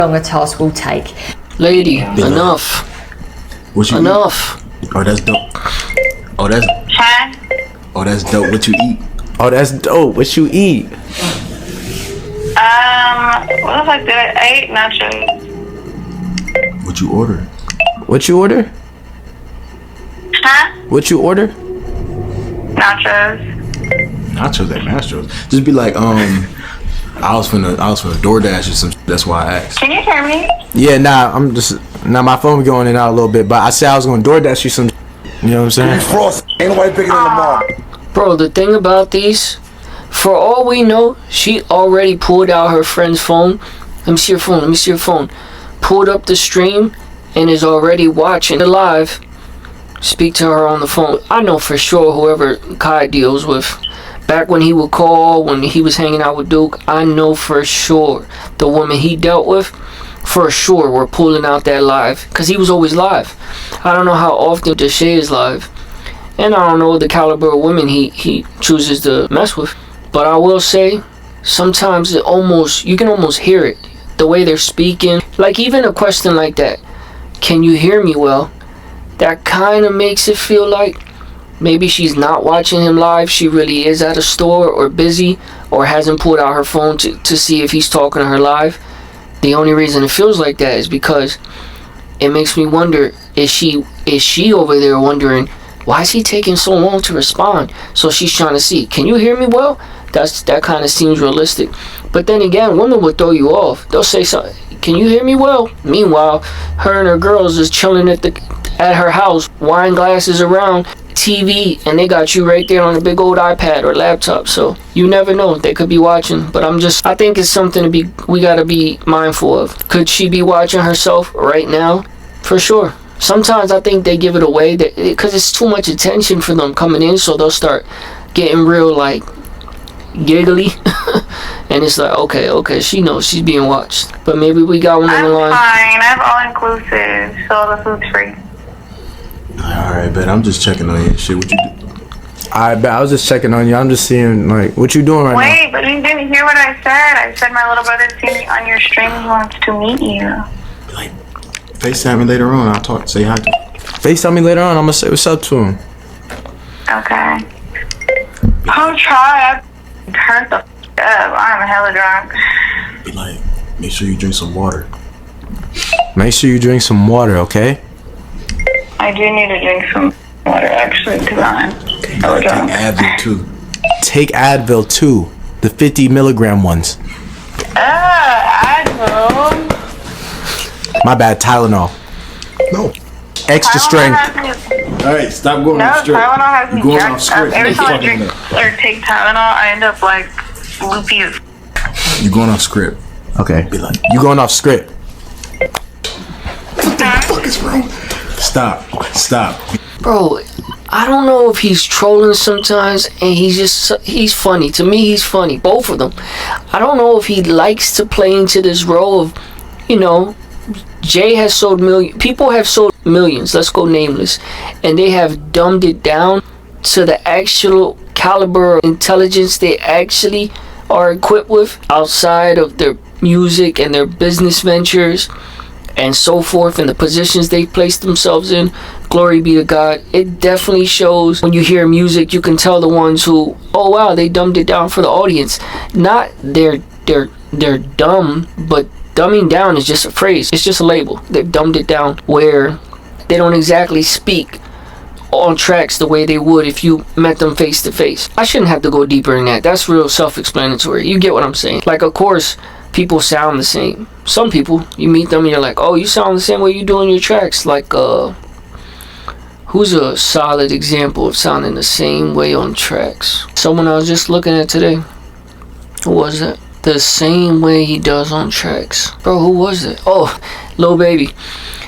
long a task will take. Lady, enough. Enough. Oh, that's dope. Oh, that's dope. What you eat? Oh, that's dope. What you eat? What the fuck did I ate? Nachos. What you order? What you order? Huh? What you order? Nachos. Nachos at Mastro's. Just be like, I was finna DoorDash or some. That's why I asked. Can you hear me? Yeah, nah, my phone going in and out a little bit, but I said I was gonna DoorDash you some. You know what I'm saying? Frost. Ain't nobody bigger than the mall. Bro, the thing about these, for all we know, she already pulled out her friend's phone. Let me see your phone. Pulled up the stream and is already watching the live. Speak to her on the phone. I know for sure whoever Kai deals with, back when he would call, when he was hanging out with Duke, I know for sure the woman he dealt with, for sure, were pulling out that live. Because he was always live. I don't know how often Deshae is live. And I don't know the caliber of women he chooses to mess with. But I will say, sometimes you can almost hear it. The way they're speaking. Like even a question like that, can you hear me well? That kind of makes it feel like maybe she's not watching him live. She really is at a store or busy or hasn't pulled out her phone to see if he's talking to her live. The only reason it feels like that is because it makes me wonder, is she over there wondering, why is he taking so long to respond? So she's trying to see, can you hear me well? That kind of seems realistic. But then again, women will throw you off. They'll say something, can you hear me well? Meanwhile, her and her girls is chilling at her house, wine glasses around, TV, and they got you right there on a big old iPad or laptop. So you never know, they could be watching. But I think it's something we gotta be mindful of. Could she be watching herself right now? For sure. Sometimes I think they give it away because it's too much attention for them coming in, so they'll start getting real like giggly. And it's like, okay, she knows she's being watched. But maybe we got one on the line. I'm fine. I have all inclusive, so the food's free. Alright, bet. I'm just checking on you. Shit, what you do? I bet. I was just checking on you. I'm just seeing, like, what you doing right now? Wait, but you didn't hear what I said. I said my little brother seen me on your stream. He wants to meet you. Like, FaceTime me later on. I'll talk. Say hi to him. FaceTime me later on. I'm gonna say what's up to him. Okay. I'll try. I turned the up. I'm hella drunk. Be like, make sure you drink some water. Make sure you drink some water, okay? I do need to drink some water, actually, because I'm hella drunk. Take Advil too. Take Advil too. The 50 milligram ones. Advil. My bad, Tylenol. No. Extra strength. Alright, stop going off script. Tylenol has me You're going jacked off script. up. Every time I drink or take Tylenol, I end up like loopy as. You're going off script. Okay. Be like, You going off script. what the fuck is wrong? Stop. Bro, I don't know if he's trolling sometimes and he's funny. To me, he's funny. Both of them. I don't know if he likes to play into this role of, Jay has sold people have sold millions, let's go nameless, and they have dumbed it down to the actual caliber of intelligence they actually are equipped with outside of their music and their business ventures and so forth, and the positions they've placed themselves in. Glory be to God. It definitely shows when you hear music. You can tell the ones who, oh wow, they dumbed it down for the audience. Not they're dumb, but dumbing down is just a phrase. It's just a label. They've dumbed it down where they don't exactly speak on tracks the way they would if you met them face to face. I shouldn't have to go deeper in that. That's real self-explanatory. You get what I'm saying? Like, of course, people sound the same. Some people, you meet them and you're like, oh, you sound the same way you do in your tracks. Like, who's a solid example of sounding the same way on tracks? Someone I was just looking at today. Who was that? The same way he does on tracks. Bro, who was it? Oh, Lil Baby.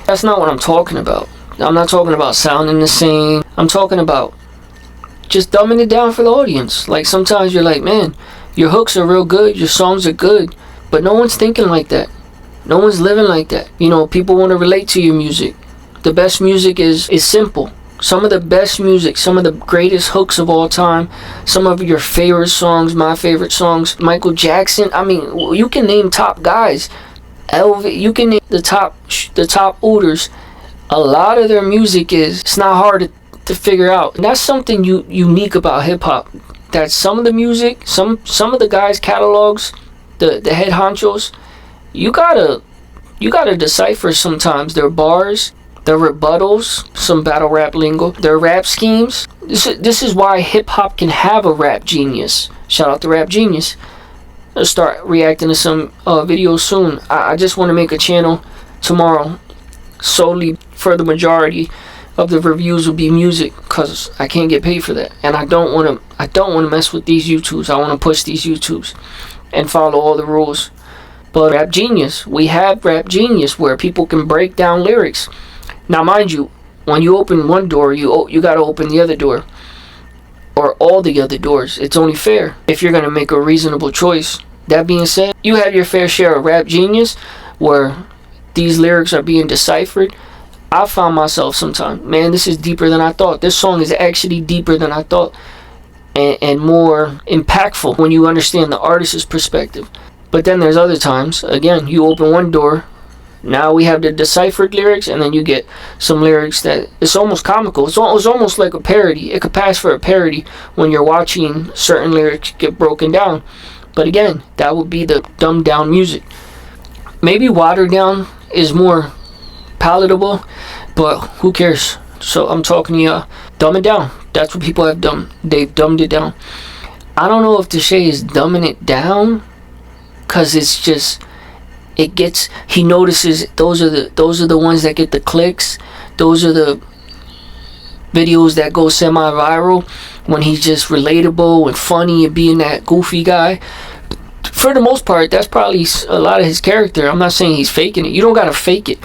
That's not what I'm talking about. I'm not talking about sounding the same. I'm talking about just dumbing it down for the audience. Like, sometimes you're like, man, your hooks are real good, your songs are good, but no one's thinking like that. No one's living like that. People want to relate to your music. The best music is simple. Some of the best music, some of the greatest hooks of all time, some of your favorite songs, my favorite songs, Michael Jackson. I mean, you can name top guys. You can name the top ooders. A lot of their music it's not hard to figure out. And that's something unique about hip hop. That some of the music, some of the guys' catalogs, the head honchos, you gotta decipher sometimes their bars, their rebuttals, some battle rap lingo, their rap schemes. This is why hip hop can have a rap genius. Shout out to Rap Genius. I'll start reacting to some videos soon. I just want to make a channel tomorrow solely for the majority of the reviews will be music, because I can't get paid for that, and I don't want to mess with these YouTubes. I want to push these YouTubes and follow all the rules. But Rap Genius, we have Rap Genius where people can break down lyrics. Now mind you, when you open one door, you got to open the other door, or all the other doors. It's only fair if you're going to make a reasonable choice. That being said, you have your fair share of Rap Genius where these lyrics are being deciphered. I found myself sometimes, man, this is deeper than I thought. This song is actually deeper than I thought, and more impactful when you understand the artist's perspective. But then there's other times, again, you open one door, now we have the deciphered lyrics, and then you get some lyrics that it's almost comical. It's almost like a parody. It could pass for a parody when you're watching certain lyrics get broken down. But again, that would be the dumbed down music. Maybe watered down is more palatable, but who cares? So I'm talking to you, dumb it down. That's what people have done. They've dumbed it down. I don't know if Deshae is dumbing it down, cause it's just he notices those are the ones that get the clicks. Those are the videos that go semi-viral when he's just relatable and funny and being that goofy guy. For the most part, that's probably a lot of his character. I'm not saying he's faking it. You don't gotta fake it.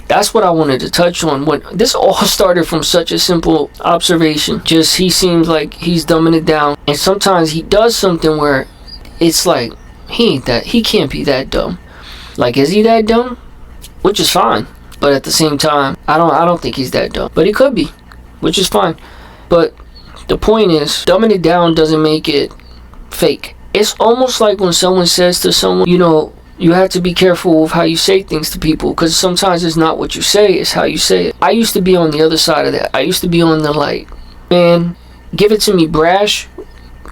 That's what I wanted to touch on. When this all started from such a simple observation. Just he seems like he's dumbing it down, and sometimes he does something where it's like he can't be that dumb. Like, is he that dumb? Which is fine, but at the same time, I don't think he's that dumb. But he could be, which is fine. But the point is, dumbing it down doesn't make it fake. It's almost like when someone says to someone, you have to be careful with how you say things to people, because sometimes it's not what you say, it's how you say it. I used to be on the other side of that. I used to be on the like, man, give it to me brash,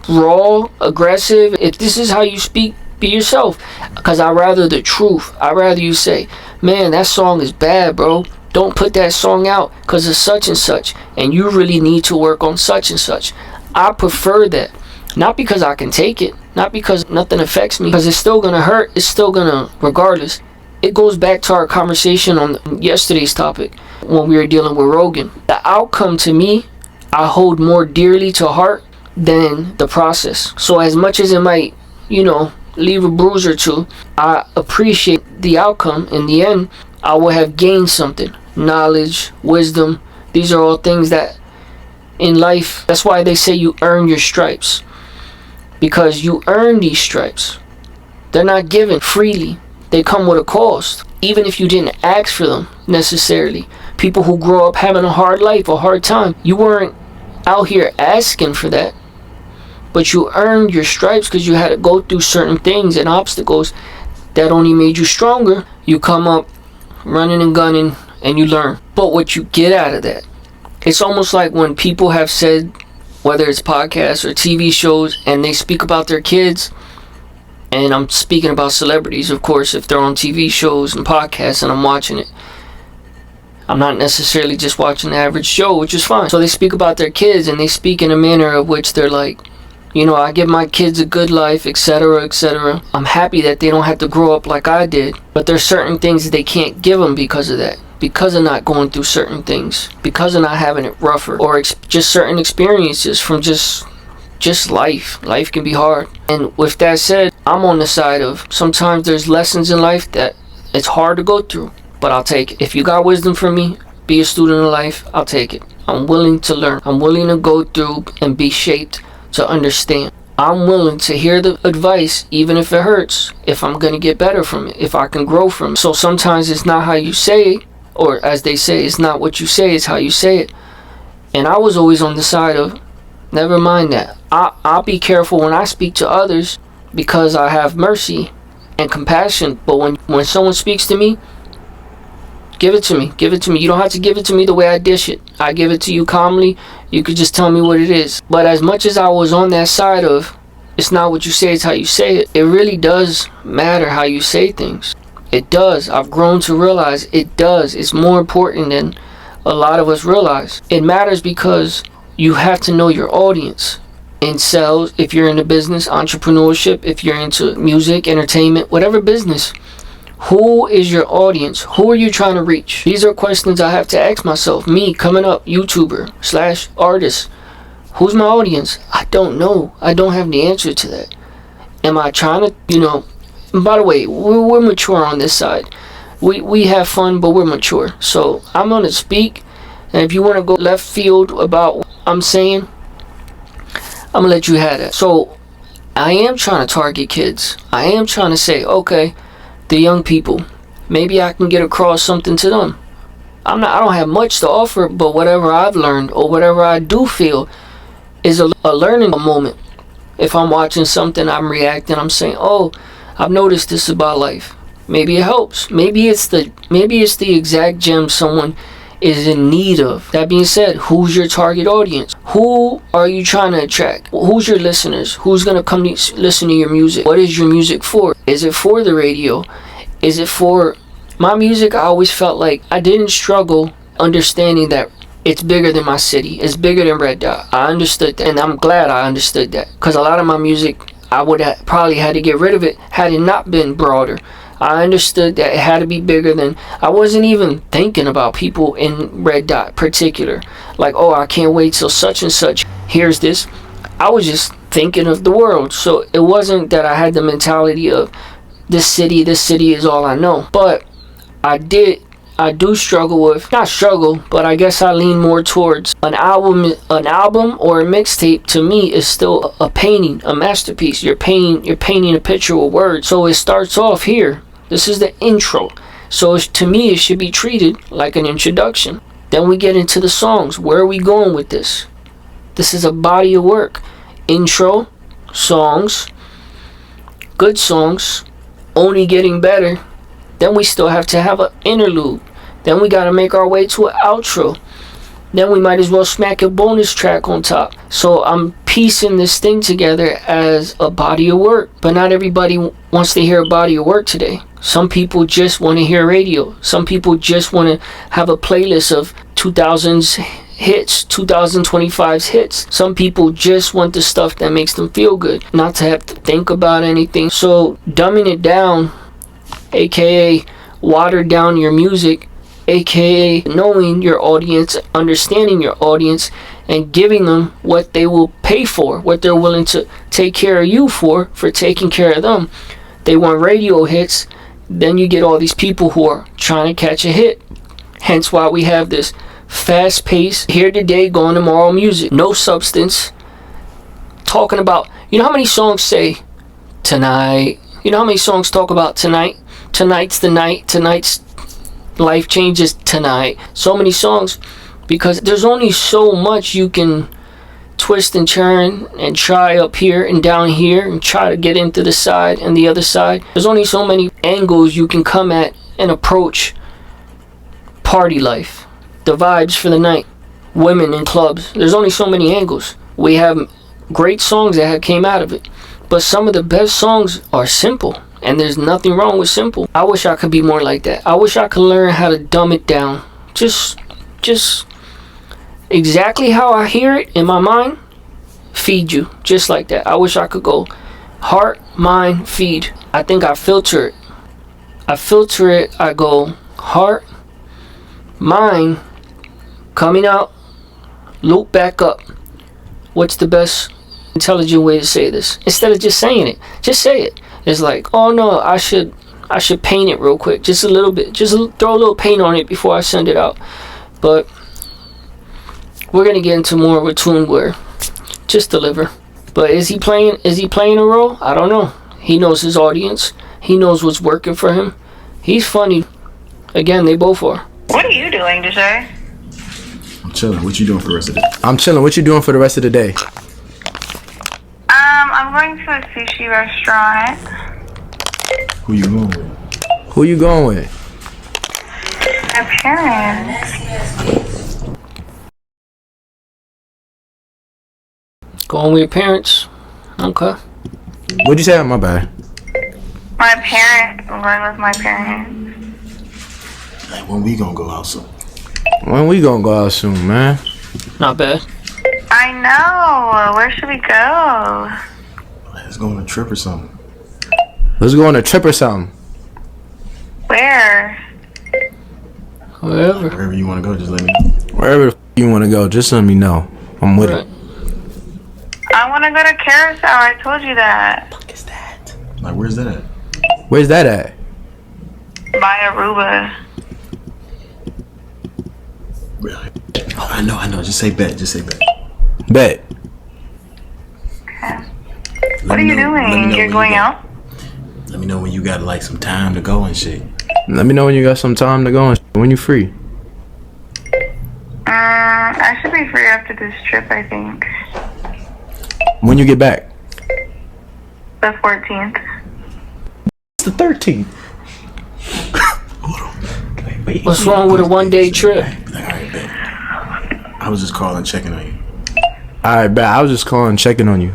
raw, aggressive. If this is how you speak, be yourself. Because I rather the truth. I rather you say, man, that song is bad, bro. Don't put that song out because of such and such, and you really need to work on such and such. I prefer that. Not because I can take it, not because nothing affects me, because it's still gonna hurt, it's still gonna, regardless. It goes back to our conversation on yesterday's topic when we were dealing with Rogan. The outcome, to me, I hold more dearly to heart than the process. So as much as it might, leave a bruise or two, I appreciate the outcome. In the end, I will have gained something. Knowledge, wisdom, these are all things that in life, that's why they say you earn your stripes. Because you earn these stripes. They're not given freely. They come with a cost. Even if you didn't ask for them necessarily. People who grow up having a hard life, a hard time, you weren't out here asking for that. But you earned your stripes because you had to go through certain things and obstacles that only made you stronger. You come up running and gunning and you learn. But what you get out of that, it's almost like when people have said, whether it's podcasts or TV shows, and they speak about their kids, and I'm speaking about celebrities, of course, if they're on TV shows and podcasts and I'm watching it. I'm not necessarily just watching the average show, which is fine. So they speak about their kids, and they speak in a manner of which they're like, I give my kids a good life, etc., etc. I'm happy that they don't have to grow up like I did, but there's certain things that they can't give them because of that. Because of not going through certain things, because of not having it rougher, or just certain experiences from just life. Life can be hard. And with that said, I'm on the side of sometimes there's lessons in life that it's hard to go through, but I'll take it. If you got wisdom for me, be a student of life, I'll take it. I'm willing to learn. I'm willing to go through and be shaped to understand. I'm willing to hear the advice, even if it hurts, if I'm going to get better from it, if I can grow from it. So sometimes it's not how you say it, or as they say, it's not what you say, it's how you say it. And I was always on the side of, never mind that. I'll be careful when I speak to others because I have mercy. and compassion. But when someone speaks to me, give it to me. Give it to me. You don't have to give it to me the way I dish it. I give it to you calmly. You could just tell me what it is. But as much as I was on that side of, it's not what you say, it's how you say it. It really does matter how you say things. It does. I've grown to realize it does. It's more important than a lot of us realize. It matters because you have to know your audience. In sales, if you're into business, entrepreneurship, if you're into music, entertainment, whatever business, who is your audience? Who are you trying to reach? These are questions I have to ask myself. Me, coming up, YouTuber / artist. Who's my audience? I don't know. I don't have the answer to that. Am I trying to, and by the way, we're mature on this side. We have fun, but we're mature. So I'm going to speak. And if you want to go left field about what I'm saying, I'm going to let you have that. So I am trying to target kids. I am trying to say, okay, the young people, maybe I can get across something to them. I don't have much to offer, but whatever I've learned or whatever I do feel is a learning moment. If I'm watching something, I'm reacting, I'm saying, oh, I've noticed this about life. Maybe it helps. Maybe it's the exact gem someone is in need of. That being said, who's your target audience? Who are you trying to attract? Who's your listeners? Who's gonna come listen to your music? What is your music for? Is it for the radio? Is it for my music? I always felt like I didn't struggle understanding that it's bigger than my city. It's bigger than Red Dot. I understood that, and I'm glad I understood that, because a lot of my music, I would have probably had to get rid of it had it not been broader. I understood that it had to be bigger than, I wasn't even thinking about people in Red Dot particular. Like, oh, I can't wait till such and such hears this. I was just thinking of the world. So it wasn't that I had the mentality of this city is all I know. But I do struggle with, not struggle, but I guess I lean more towards an album or a mixtape. To me is still a painting, a masterpiece. You're painting a picture with words. So it starts off here. This is the intro. So to me, it should be treated like an introduction. Then we get into the songs. Where are we going with this? This is a body of work. Intro, songs, good songs, only getting better. Then we still have to have an interlude. Then we got to make our way to an outro. Then we might as well smack a bonus track on top. So I'm piecing this thing together as a body of work. But not everybody wants to hear a body of work today. Some people just want to hear radio. Some people just want to have a playlist of 2000s hits, 2025's hits. Some people just want the stuff that makes them feel good, not to have to think about anything. So dumbing it down, aka watered down your music, aka knowing your audience, understanding your audience, and giving them what they will pay for, what they're willing to take care of you for taking care of them. They want radio hits. Then you get all these people who are trying to catch a hit. Hence why we have this fast pace, here today, gone tomorrow music. No substance. Talking about, you know how many songs say tonight? You know how many songs talk about tonight? Tonight's the night. Tonight's life changes tonight. So many songs, because there's only so much you can twist and turn and try up here and down here and try to get into the side and the other side. There's only so many angles you can come at and approach party life, the vibes for the night, women in clubs. There's only so many angles. We have great songs that have came out of it, but some of the best songs are simple, and there's nothing wrong with simple. I wish I could be more like that. I wish I could learn how to dumb it down. Just exactly how I hear it in my mind, feed you, just like that. I wish I could go heart, mind, feed. I think I filter it. I go heart, mind, coming out, loop back up. What's the best intelligent way to say this? Instead of just saying it, just say it. It's like, oh no, I should paint it real quick, just a little bit, just throw a little paint on it before I send it out. But we're gonna get into more of a tune where just deliver. But is he playing a role? I don't know. He knows his audience. He knows what's working for him. He's funny. Again, they both are. What are you doing, Deshae? I'm chilling. What you doing for the rest of the day? I'm chilling. What you doing for the rest of the day? I'm going to a sushi restaurant. Who you going with? Who you going with? My parents. Going with your parents? Okay. What'd you say? My bad. My parents. I'm going with my parents. Like, when we gonna go out soon? When we gonna go out soon, man? Not bad. I know. Where should we go? Let's go on a trip or something. Let's go on a trip or something. Where? Wherever. Wherever you wanna go, just let me know. Wherever the you want to go, just let me know. I'm with it. I want to go to Carousel. I told you that. What is that? Like, where's that at? Where's that at? By Aruba. Really? Oh, I know. Just say bet. Bet. What are you doing? You're going out? Let me know when you got like some time to go and shit. Let me know when you got some time to go and when you free. I should be free after this trip, I think. When you get back? The 14th. It's the 13th. Hold on. Wait, What's wrong with a one-day trip? Like, alright, bet. I was just calling, checking on you. Alright, bet. I was just calling, checking on you.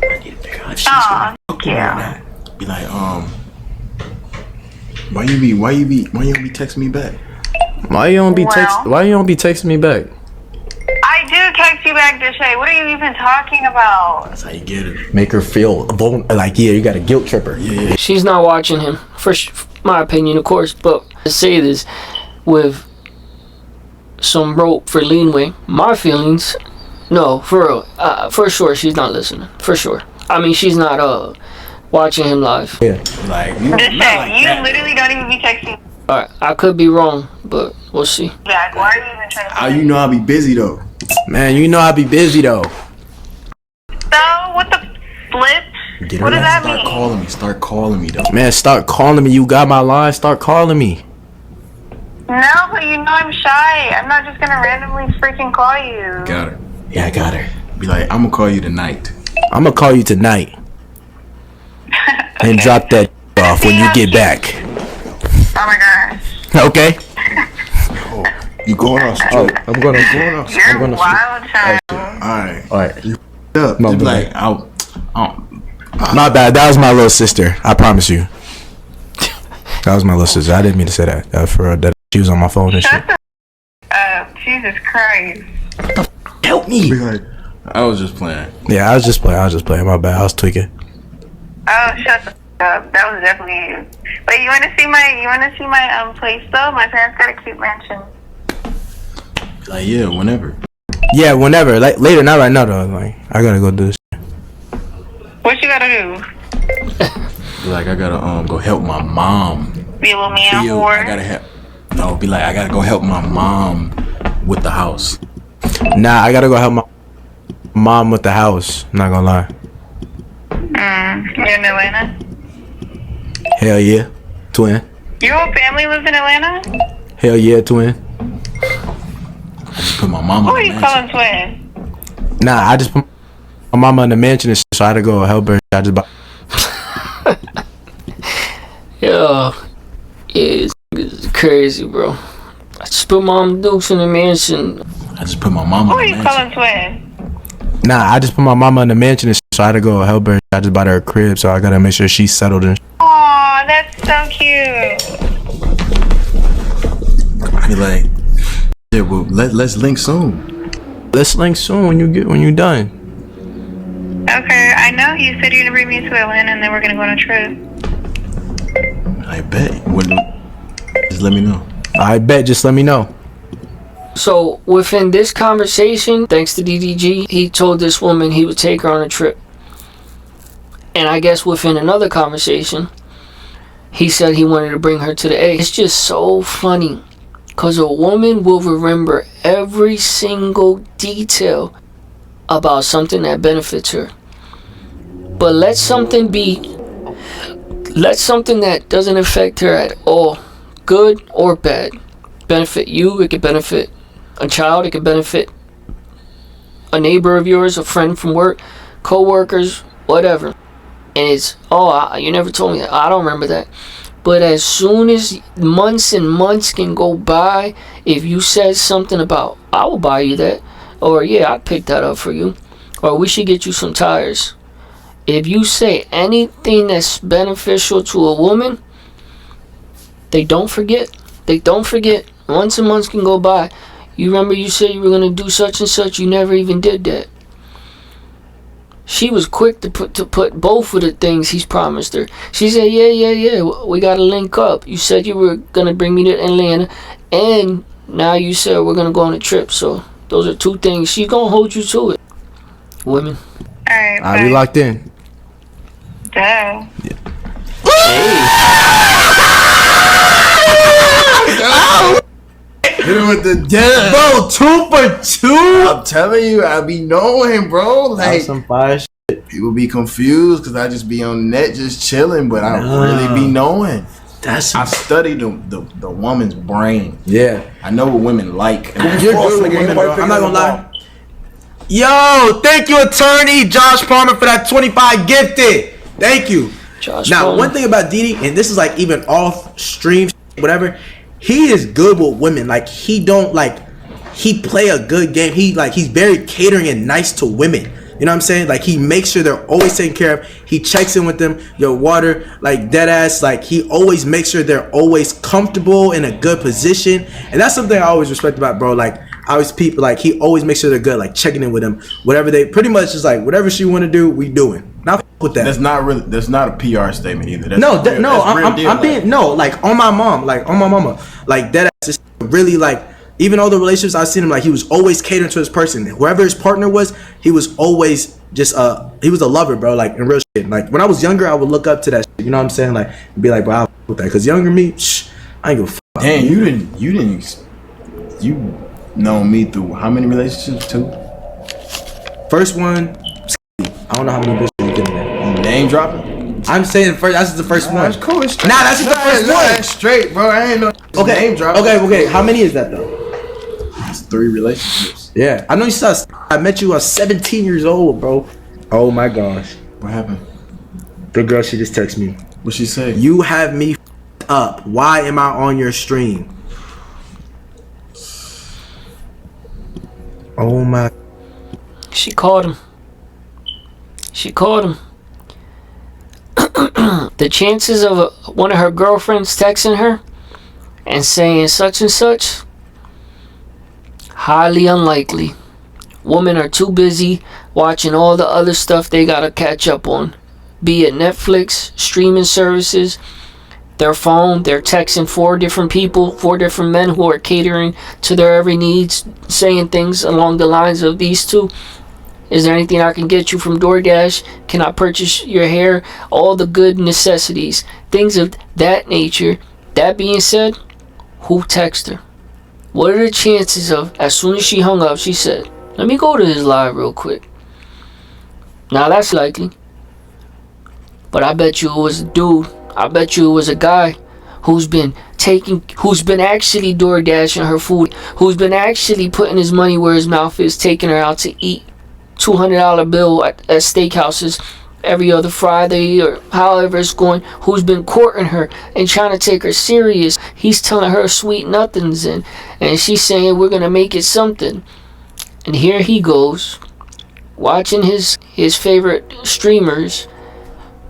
I need to figure out if she's Aw, gonna thank you. or not. Be like, why you be texting me back? Why you don't be Well- texting me back? I do text you back, Deshae. What are you even talking about? That's how you get it. Make her feel like, yeah, you got a guilt tripper. Yeah. She's not watching him, my opinion, of course. But to say this with some rope for leanway, my feelings, no, for real, for sure, she's not listening. For sure. I mean, she's not watching him live. Yeah. Like, you Deshae, you literally don't even be texting All right, I could be wrong, but we'll see. back. Why are you even trying to? how you know I be busy though? Man, you know I be busy though. So, what the flip? Get her What does back. that mean? Start calling me though. Man, start calling me. You got my line. Start calling me. No, but you know I'm shy. I'm not just gonna randomly freaking call you. Got her. Yeah, I got her. Be like, I'm gonna call you tonight. I'm gonna call you tonight and drop that off when you get back. Oh my gosh. Okay. You going on straight? Oh, I'm gonna. You're gonna- wild, child. Alright. All right. Up. No, Just be but- like, My bad. That was my little sister. I promise you. That was my little sister. I didn't mean to say that. For real, that she was on my phone and shit. Shut the Jesus Christ. Help me. be like, I was just playing. Yeah, I was just playing. My bad. I was tweaking. Oh, shut the up. That was definitely you. Wait, you wanna see my place though? My parents got a cute mansion. Like, yeah, whenever. Yeah, whenever. Like later, not right now though. Like I gotta go do this. What you gotta do? Be like, I gotta go help my mom. Be a little man Yo, whore. I gotta help. No, be like, I gotta go help my mom with the house. Nah, I gotta go help my mom with the house. I'm not gonna lie. You're in Atlanta? Hell yeah, twin. Your whole family lives in Atlanta? Hell yeah, twin. Put my mama Who are in you the calling mansion. twin? Nah, I just put my mama in the mansion and shit, so I had to go help her. I just bought. Yo, it's crazy, bro. I just put Mom Dukes in the mansion. I just put my mama Who are in you the mansion. calling twin? Nah, I just put my mama in the mansion and shit, so I had to go help her. I just bought her a crib, so I gotta make sure she's settled in. Aw, that's so cute. Be like, yeah, well, let's link soon. Let's link soon when you done. Okay, I know you said you're gonna bring me to Atlanta and then we're gonna go on a trip. I bet. Just let me know. I bet. Just let me know. So within this conversation, thanks to DDG, he told this woman he would take her on a trip. And I guess within another conversation, he said he wanted to bring her to the A. It's just so funny, because a woman will remember every single detail about something that benefits her. But let something that doesn't affect her at all, good or bad, benefit you. It could benefit a child, it could benefit a neighbor of yours, a friend from work, co-workers, whatever. And it's, you never told me that. I don't remember that. But as soon as months and months can go by, if you said something about, I will buy you that, or yeah, I'd pick that up for you, or we should get you some tires. If you say anything that's beneficial to a woman, they don't forget. They don't forget. Months and months can go by. You remember you said you were going to do such and such, you never even did that. She was quick to put both of the things he's promised her. She said, yeah, we got to link up. You said you were going to bring me to Atlanta, and now you said we're going to go on a trip. So those are two things. She's going to hold you to it. Women. Alright, Alright, we locked in. Duh. Hit him with the death. Bro, 2 for 2? I'm telling you, I be knowing, bro. Like, Some fire shit. people be confused because I just be on the net just chilling, but I really be knowing. I study the woman's brain. Yeah. I know what women like. You're good with women, bro. I'm not gonna lie. Yo, thank you, attorney Josh Palmer, for that 25 gifted. Thank you. Josh now, Palmer. one thing about Didi, and this is like even off stream, whatever, he is good with women. Like, he don't like, he play a good game. He's very catering and nice to women. You know what I'm saying? Like, he makes sure they're always taken care of. He checks in with them. Your water, like, dead ass. Like, he always makes sure they're always comfortable in a good position. And that's something I always respect about bro. Like, always people, like, he always makes sure they're good. Like, checking in with them. Whatever they, pretty much just like, whatever she want to do, we doing. Not with that. That's not a PR statement either. That's No, real, no, that's real deal, I'm being, no, like, on my mom, like, on my mama. Like, dead ass is really, like, even all the relationships I've seen him, like, he was always catering to his person. Whoever his partner was, he was always just he was a lover, bro. Like, in real shit. Like, when I was younger, I would look up to that shit. You know what I'm saying? Like, be like, bro, I'll with that. Because younger me, I ain't give a fuck. Damn, you know me through how many relationships? 2? First one, I don't know how many bitches you get in there. Name dropping? I'm saying first. That's the first one. That's cool. It's straight. Nah, that's just the first one. That's straight, bro. I ain't no Okay. name dropping. Okay. How many is that though? It's 3 relationships. Yeah, I know you saw. I met you at 17 years old, bro. Oh my gosh. What happened? The girl, she just texted me. What she say? You have me up. Why am I on your stream? Oh my. She called him. The chances of one of her girlfriends texting her and saying such and such, highly unlikely. Women are too busy watching all the other stuff they gotta catch up on, be it Netflix, streaming services, their phone. They're texting 4 different people, 4 different men who are catering to their every needs, saying things along the lines of these 2. Is there anything I can get you from DoorDash? Can I purchase your hair? All the good necessities, things of that nature. That being said, who texted her? What are the chances of, as soon as she hung up, she said, let me go to his live real quick. Now that's likely. But I bet you it was a dude. I bet you it was a guy who's been actually DoorDashing her food, who's been actually putting his money where his mouth is, taking her out to eat. $200 bill at steakhouses every other Friday or however it's going, who's been courting her and trying to take her serious. He's telling her sweet nothings and she's saying we're gonna make it something. And here he goes, watching his favorite streamers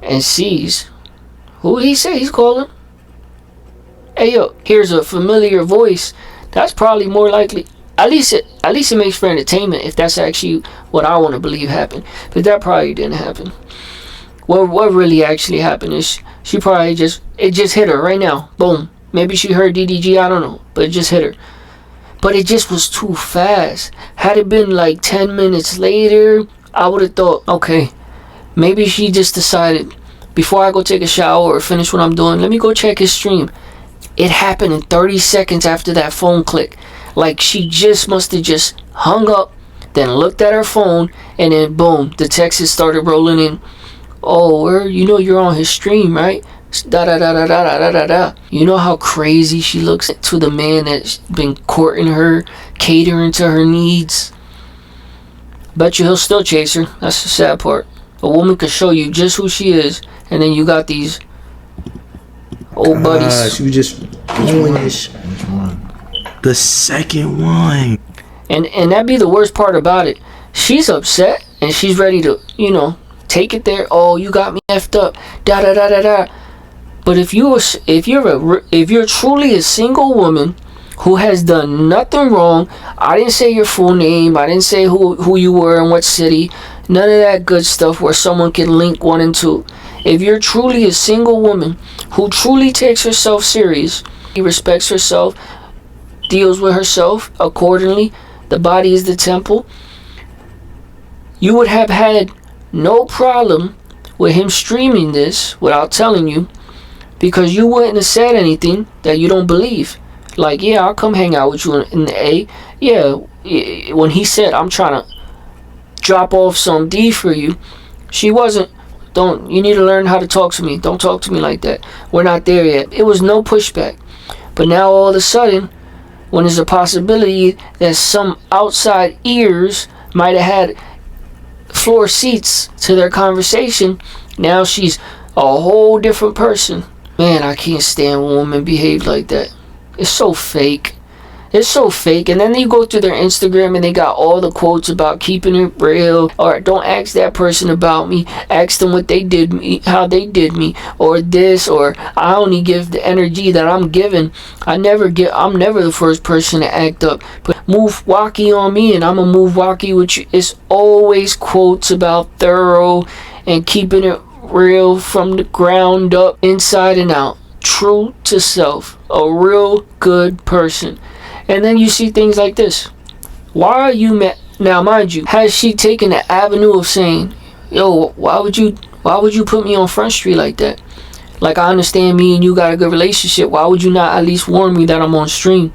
and sees, who did he say he's calling? Hey yo, here's a familiar voice. That's probably more likely. At least it makes for entertainment if that's actually what I want to believe happened. But that probably didn't happen. What really actually happened is she probably it just hit her right now. Boom. Maybe she heard DDG, I don't know. But it just hit her. But it just was too fast. Had it been like 10 minutes later, I would have thought, okay, maybe she just decided, before I go take a shower or finish what I'm doing, let me go check his stream. It happened in 30 seconds after that phone click. Like she just must have just hung up, then looked at her phone, and then boom, the texts started rolling in. Oh, you know you're on his stream, right? Da da da da da da da da. You know how crazy she looks to the man that's been courting her, catering to her needs. Bet you he'll still chase her. That's the sad part. A woman could show you just who she is, and then you got these Old buddies. She was just doing this. Which one? The second one. And that'd be the worst part about it. She's upset and she's ready to, take it there. Oh, you got me effed up. Da da da da da. But if you're truly a single woman who has done nothing wrong, I didn't say your full name, I didn't say who you were and what city, none of that good stuff where someone can link 1 and 2. If you're truly a single woman who truly takes herself serious, she respects herself, deals with herself accordingly, the body is the temple, you would have had no problem with him streaming this without telling you, because you wouldn't have said anything that you don't believe. Like, yeah, I'll come hang out with you in the A. Yeah, when he said, I'm trying to drop off some D for you, she wasn't, you need to learn how to talk to me. Don't talk to me like that. We're not there yet. It was no pushback. But now all of a sudden, when there's a possibility that some outside ears might have had floor seats to their conversation, now she's a whole different person. Man, I can't stand when women behave like that. It's so fake. It's so fake. And then you go through their Instagram and they got all the quotes about keeping it real, or don't ask that person about me, ask them what they did me, how they did me, or this, or I only give the energy that I'm giving. I'm never the first person to act up. But move wacky on me and I'm gonna move wacky with you. It's always quotes about thorough and keeping it real from the ground up, inside and out, true to self, a real good person. And then you see things like this. Why are you now, mind you, has she taken the avenue of saying, yo, why would you put me on Front Street like that? Like, I understand me and you got a good relationship, why would you not at least warn me that I'm on stream?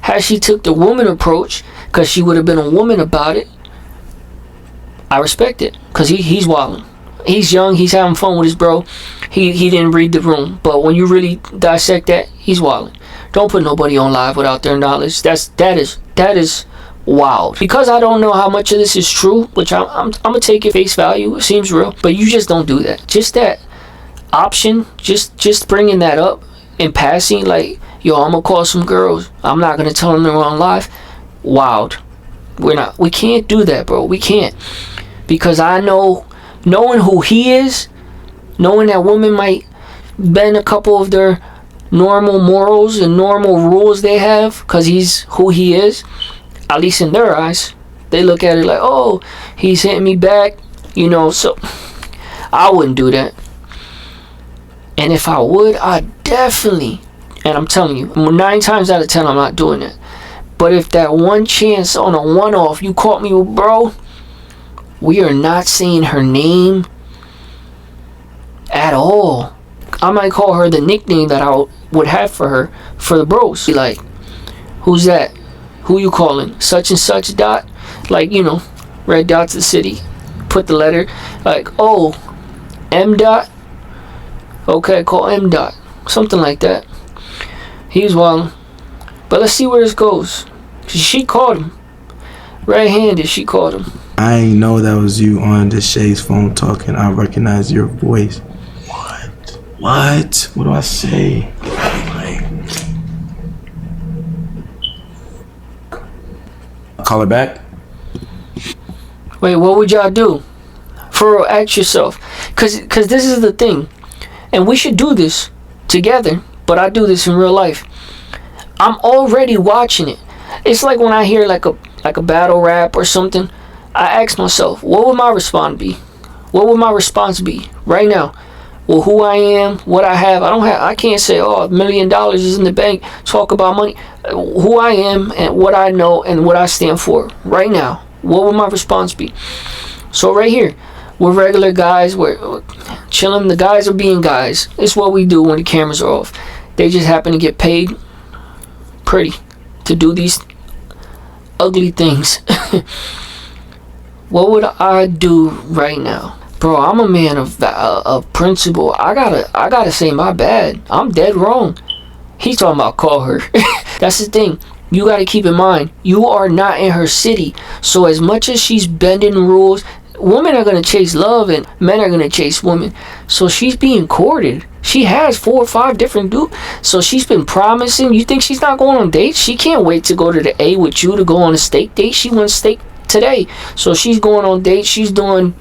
Has she took the woman approach, because she would have been a woman about it, I respect it, because he's wilding. He's young, he's having fun with his bro. He didn't read the room. But when you really dissect that, he's wilding. Don't put nobody on live without their knowledge. That is wild. Because I don't know how much of this is true, which I'm gonna take it face value. It seems real, but you just don't do that. Just that option, just bringing that up in passing, like, yo, I'm gonna call some girls. I'm not gonna tell them they're on live. Wild. We can't do that, bro. We can't, because I know. Knowing who he is, knowing that women might bend a couple of their normal morals and normal rules they have, because he's who he is, at least in their eyes, they look at it like, oh, he's hitting me back, so I wouldn't do that. And if I would, I definitely, and I'm telling you, 9 times out of 10, I'm not doing it. But if that one chance on a one-off you caught me with, bro, we are not saying her name at all. I might call her the nickname that I would have for her, for the bros. Be like, who's that? Who you calling? Such and such dot? Like, red dot's the city. Put the letter. Like, oh, M dot? Okay, call M dot. Something like that. He's wild. But let's see where this goes. She called him. Red-handed, she called him. I ain't know that was you on Deshae's phone talking. I recognize your voice. What? What do I say? Call her back? Wait, what would y'all do? For real, ask yourself. Cause this is the thing. And we should do this together. But I do this in real life. I'm already watching it. It's like when I hear like a battle rap or something. I ask myself, what would my response be? What would my response be right now? Well, who I am, what I have. I can't say, oh, $1 million is in the bank. Talk about money. Who I am and what I know and what I stand for right now. What would my response be? So right here, we're regular guys. We're chilling. The guys are being guys. It's what we do when the cameras are off. They just happen to get paid pretty to do these ugly things. What would I do right now? Bro, I'm a man of principle. I gotta say my bad. I'm dead wrong. He's talking about call her. That's the thing. You gotta keep in mind, you are not in her city. So as much as she's bending rules, women are gonna chase love and men are gonna chase women. So she's being courted. She has 4 or 5 different dudes. So she's been promising. You think she's not going on dates? She can't wait to go to the A with you to go on a steak date. She wants steak today. So she's going on dates. She's doing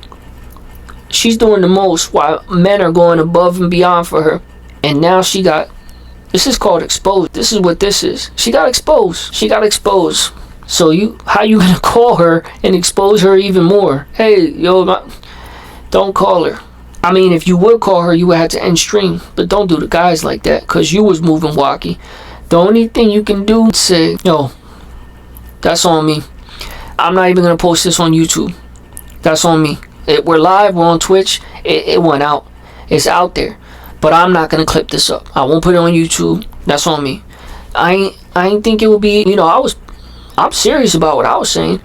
the most while men are going above and beyond for her. And now she got, this is called exposed. This is what this is. She got exposed. She got exposed. So how you gonna call her and expose her even more? Hey, yo, don't call her. I mean, if you would call her, you would have to end stream. But don't do the guys like that, because you was moving wacky. The only thing you can do is say, yo, that's on me. I'm not even gonna post this on YouTube. That's on me. We're live, we're on Twitch. It went out. It's out there. But I'm not gonna clip this up. I won't put it on YouTube. That's on me. I ain't think it would be, I'm serious about what I was saying.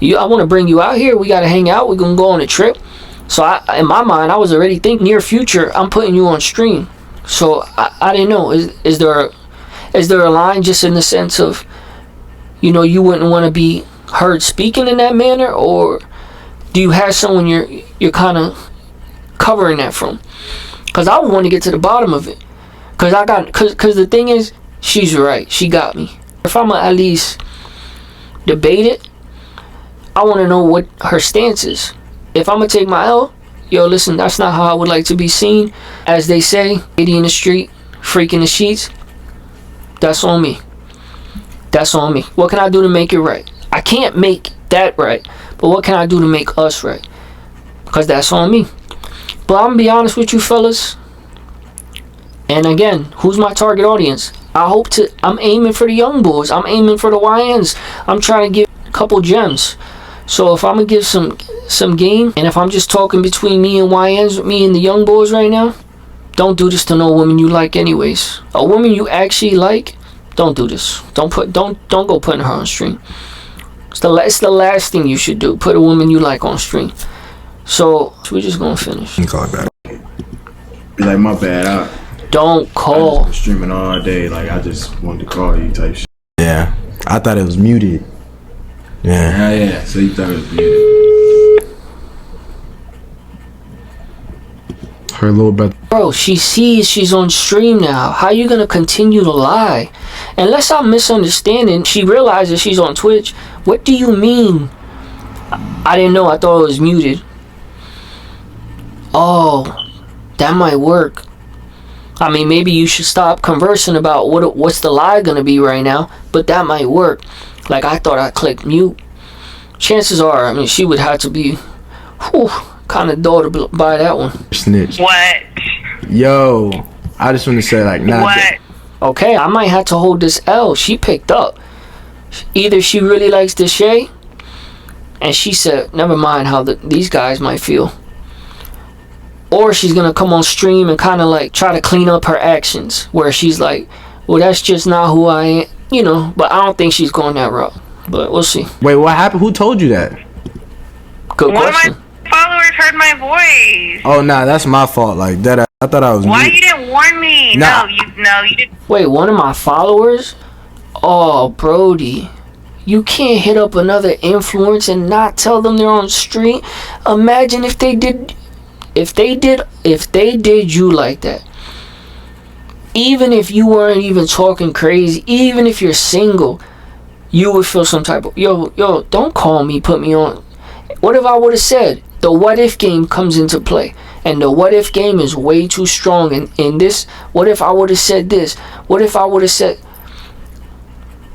I want to bring you out here. We got to hang out. We're going to go on a trip. So in my mind, I was already thinking near future, I'm putting you on stream. So I didn't know. Is there a line just in the sense of, you wouldn't want to be heard speaking in that manner? Or do you have someone you're kind of covering that from? Because I would want to get to the bottom of it. Because the thing is, she's right. She got me. If I'm at least debate it, I want to know what her stance is. If I'm gonna take my L, yo, listen, that's not how I would like to be seen. As they say, lady in the street, freak in the sheets. That's on me. That's on me. What can I do to make it right? I can't make that right, but what can I do to make us right? Because that's on me. But I'm gonna be honest with you fellas, and again, who's my target audience? I'm aiming for the young boys. I'm aiming for the YNs. I'm trying to give a couple gems. So if I'm gonna give some game, and if I'm just talking between me and YNs, me and the young boys right now, don't do this to no woman you like anyways. A woman you actually like, don't do this. Don't go putting her on stream. It's the last thing you should do. Put a woman you like on stream. So we're just gonna finish. You call it back. Be like, my bad. Don't call. I just been streaming all day. Like, I just wanted to call you type shit. Yeah, I thought it was muted. Yeah. So you thought it was muted. Her little brother. Bro, she sees she's on stream now. How you gonna continue to lie? Unless I'm misunderstanding, she realizes she's on Twitch. What do you mean? I didn't know. I thought it was muted. Oh, that might work. I mean, maybe you should stop conversing about what's the lie gonna be right now, but that might work. Like, I thought I clicked mute. Chances are, I mean, she would have to be, kind of dull to buy that one. Snitch. What? Yo, I just want to say, like, nah. What? Okay, I might have to hold this L. She picked up. Either she really likes Deshae, and she said, never mind how these guys might feel. Or she's gonna come on stream and kind of like try to clean up her actions, where she's like, well, that's just not who I am, but I don't think she's going that route. But we'll see. Wait, what happened? Who told you that? Good One question. of my followers heard my voice. Oh, nah, that's my fault. Like, that, I thought I was Why mute. you didn't warn me? Nah. No, you didn't. Wait, one of my followers? Oh, Brody. You can't hit up another influencer and not tell them they're on stream. Imagine if they did you like that. Even if you weren't even talking crazy, even if you're single, you would feel some type of, yo, don't call me, put me on. What if I would have said, the what if game comes into play, and the what if game is way too strong in this. What if I would have said this? What if I would have said,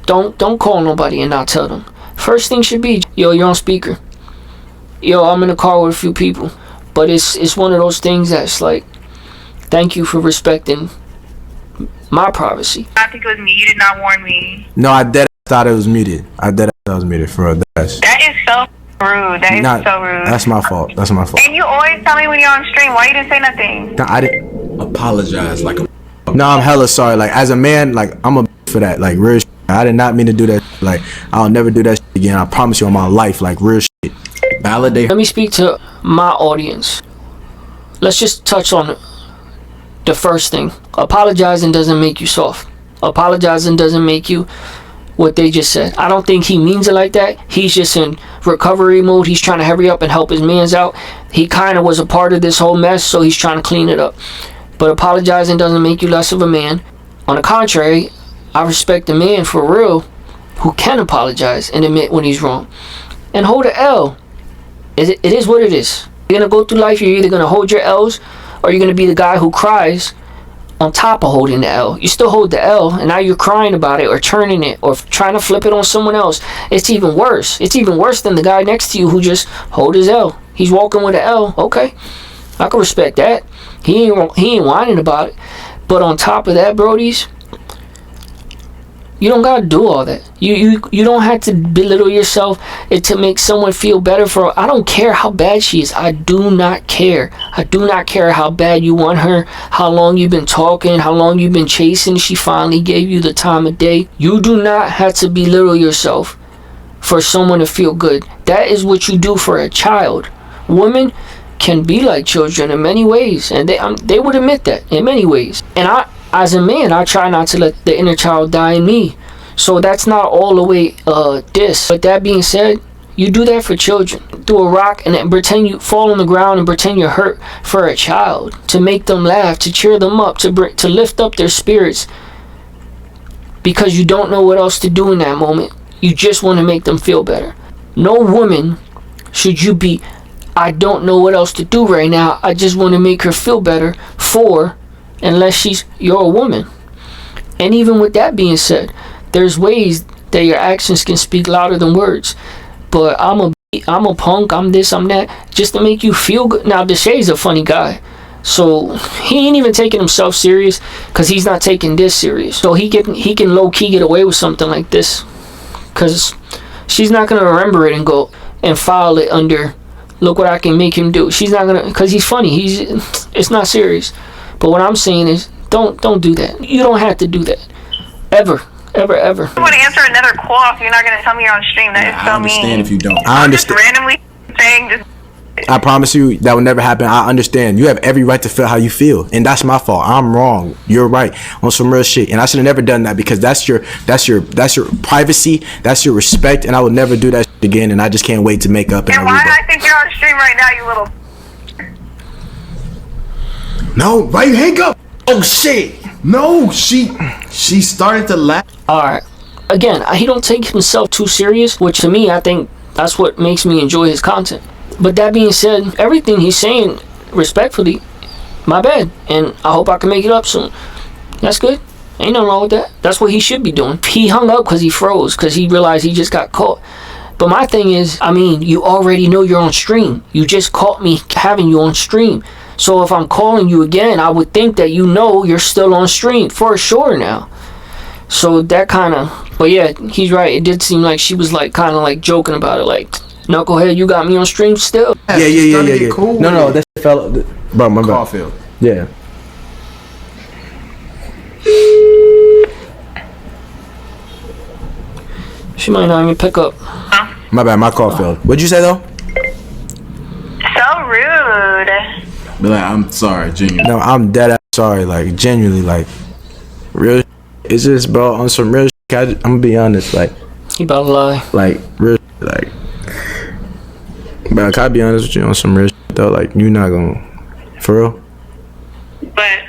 don't call nobody and not tell them. First thing should be, yo, you're on speaker. Yo, I'm in the car with a few people. But it's one of those things that's like, thank you for respecting my privacy. I think it was me. You did not warn me. No, I thought it was muted. I thought it was muted for real. That is so rude. That is so rude. That's my fault. And you always tell me when you're on stream. Why you didn't say nothing? No, I didn't. Apologize like a. No, I'm hella sorry. Like, as a man, like, I'm a for that. Like, real shit. I did not mean to do that. Like, I'll never do that shit again. I promise you on my life. Like, real shit. Validate. Let me speak to my audience. Let's just touch on the first thing. Apologizing doesn't make you soft. Apologizing doesn't make you what they just said. I don't think he means it like that. He's just in recovery mode. He's trying to hurry up and help his mans out. He kind of was a part of this whole mess, so he's trying to clean it up. But apologizing doesn't make you less of a man. On the contrary, I respect a man for real who can apologize and admit when he's wrong. And hold an L. It is what it is. You're going to go through life, you're either going to hold your L's or you're going to be the guy who cries on top of holding the L. You still hold the L and now you're crying about it or turning it or trying to flip it on someone else. It's even worse. It's even worse than the guy next to you who just hold his L. He's walking with an L. Okay, I can respect that. He ain't whining about it. But on top of that, brodies, you don't gotta do all that. You don't have to belittle yourself to make someone feel better for. I don't care how bad she is. I do not care. I do not care how bad you want her, how long you've been talking, how long you've been chasing. She finally gave you the time of day. You do not have to belittle yourself for someone to feel good. That is what you do for a child. Women can be like children in many ways, and they would admit that in many ways. And I, as a man, I try not to let the inner child die in me. So that's not all the way diss. But that being said, you do that for children. Throw a rock and then pretend you fall on the ground and pretend you're hurt for a child, to make them laugh, to cheer them up, to lift up their spirits, because you don't know what else to do in that moment. You just want to make them feel better. No woman should you be, I don't know what else to do right now, I just want to make her feel better for, unless you're a woman. And even with that being said, there's ways that your actions can speak louder than words. But I'm a punk, I'm this, I'm that, just to make you feel good. Now Deshae's a funny guy, so he ain't even taking himself serious, because he's not taking this serious. So he can low-key get away with something like this, because she's not gonna remember it and go and file it under, look what I can make him do. She's not gonna, because he's funny. It's not serious. But what I'm saying is, don't do that. You don't have to do that. Ever. I want to answer another call if you're not going to tell me you're on stream. That is so mean. I understand if you don't. I understand. Just randomly saying just... I promise you that will never happen. I understand. You have every right to feel how you feel, and that's my fault. I'm wrong. You're right on some real shit, and I should have never done that, because that's your privacy, that's your respect, and I would never do that shit again. And I just can't wait to make up. And why I think you're on stream right now, you little... No, why you hang up? Oh shit! No, she started to laugh. Alright. Again, he don't take himself too serious, which to me, I think that's what makes me enjoy his content. But that being said, everything he's saying, respectfully, my bad. And I hope I can make it up soon. That's good. Ain't nothing wrong with that. That's what he should be doing. He hung up because he froze, because he realized he just got caught. But my thing is, I mean, you already know you're on stream. You just caught me having you on stream. So if I'm calling you again, I would think that you know you're still on stream for sure now. So that kind of, but yeah, he's right. It did seem like she was like kind of like joking about it, like, knucklehead, you got me on stream still. Yeah. Cool no, that's the fella. Bro, my bad. Caulfield. Yeah. She might not even pick up. My bad, my call failed. What'd you say though? So rude. Be like, I'm sorry, genuinely. No, I'm dead ass sorry, like genuinely, like real. It's just, bro, on some real shit. I'm gonna be honest, like He about to lie. Like real, like. But can I be honest with you on some real shit though? Like, you not gonna, for real? But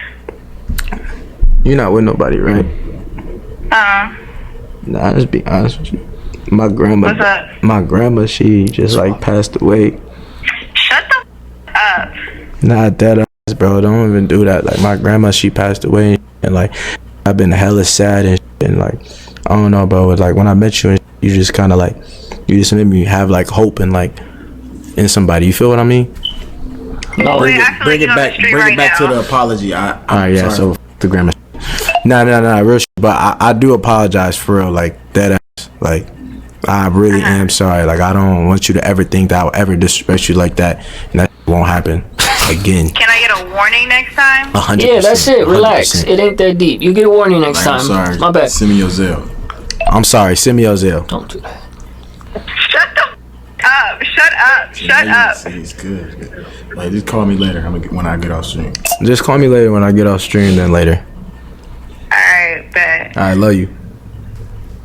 You're not with nobody, right? nah, just be honest with you. My grandma. What's up? My grandma, she just like passed away. Shut the up. Not that ass, bro. Don't even do that. Like, my grandma, she passed away, and like I've been hella sad and like I don't know, bro. But like when I met you, and you just kind of like, you just made me have like hope and like in somebody. You feel what I mean? No, Bring it back to the apology. Alright, yeah. So the grandma. Nah, real shit. But I do apologize for real. Like that ass. Like I really am sorry. Like I don't want you to ever think that I'll ever disrespect you like that, and that won't happen again. Can I get a warning next time? 100%. Yeah, that's it. 100%. Relax. It ain't that deep. You get a warning next time. I'm sorry. My bad. Send me your Zelle. I'm sorry. Send me your Zelle. Don't do that. Shut the up. Shut up. Shut up. See, it's good. Like, just call me later. When I get off stream. Just call me later when I get off stream. Then later. Alright, bet. I love you.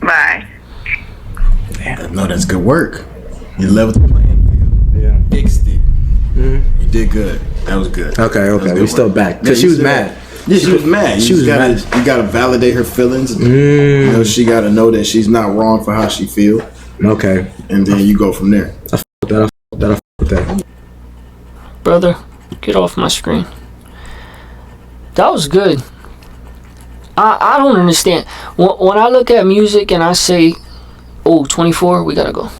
Bye. No, that's good work. You leveled the playing field. Yeah. Fixed it. You did good. That was good. Okay. We still back. Yeah, Because she you was still- mad. Yeah, she was mad. She was mad. You gotta validate her feelings. You know, she gotta know that she's not wrong for how she feel. Okay. And then you go from there. I fuck with that. Brother, get off my screen. That was good. I don't understand. When I look at music and I say, oh, 24, we gotta go.